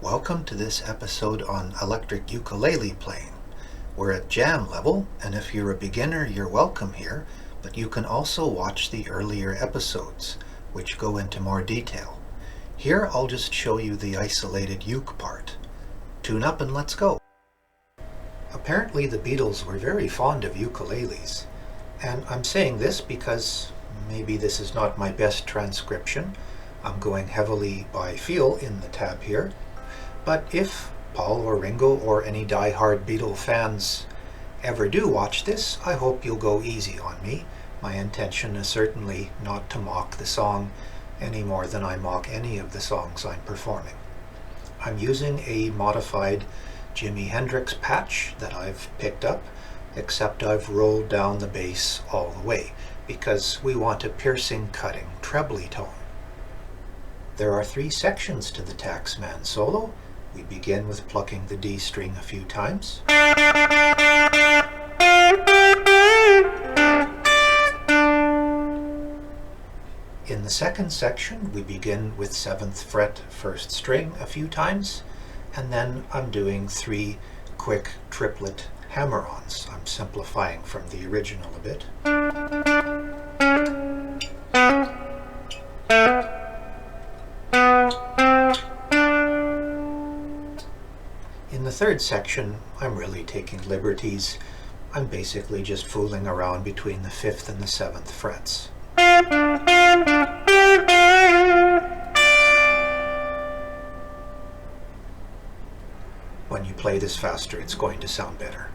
Welcome to this episode on electric ukulele playing. We're at jam level, and if you're a beginner, you're welcome here, but you can also watch the earlier episodes, which go into more detail. Here I'll just show you the isolated uke part. Tune up and let's go. Apparently the Beatles were very fond of ukuleles, and I'm saying this because maybe this is not my best transcription. I'm going heavily by feel in the tab here. But if Paul or Ringo or any die-hard Beatle fans ever do watch this, I hope you'll go easy on me. My intention is certainly not to mock the song any more than I mock any of the songs I'm performing. I'm using a modified Jimi Hendrix patch that I've picked up, except I've rolled down the bass all the way, because we want a piercing, cutting, trebly tone. There are 3 sections to the Taxman solo. We begin with plucking the D string a few times. In the second section, we begin with 7th fret 1st string a few times, and then I'm doing 3 quick triplet hammer-ons. I'm simplifying from the original a bit. In the third section, I'm really taking liberties. I'm basically just fooling around between the 5th and the 7th frets. When you play this faster, it's going to sound better.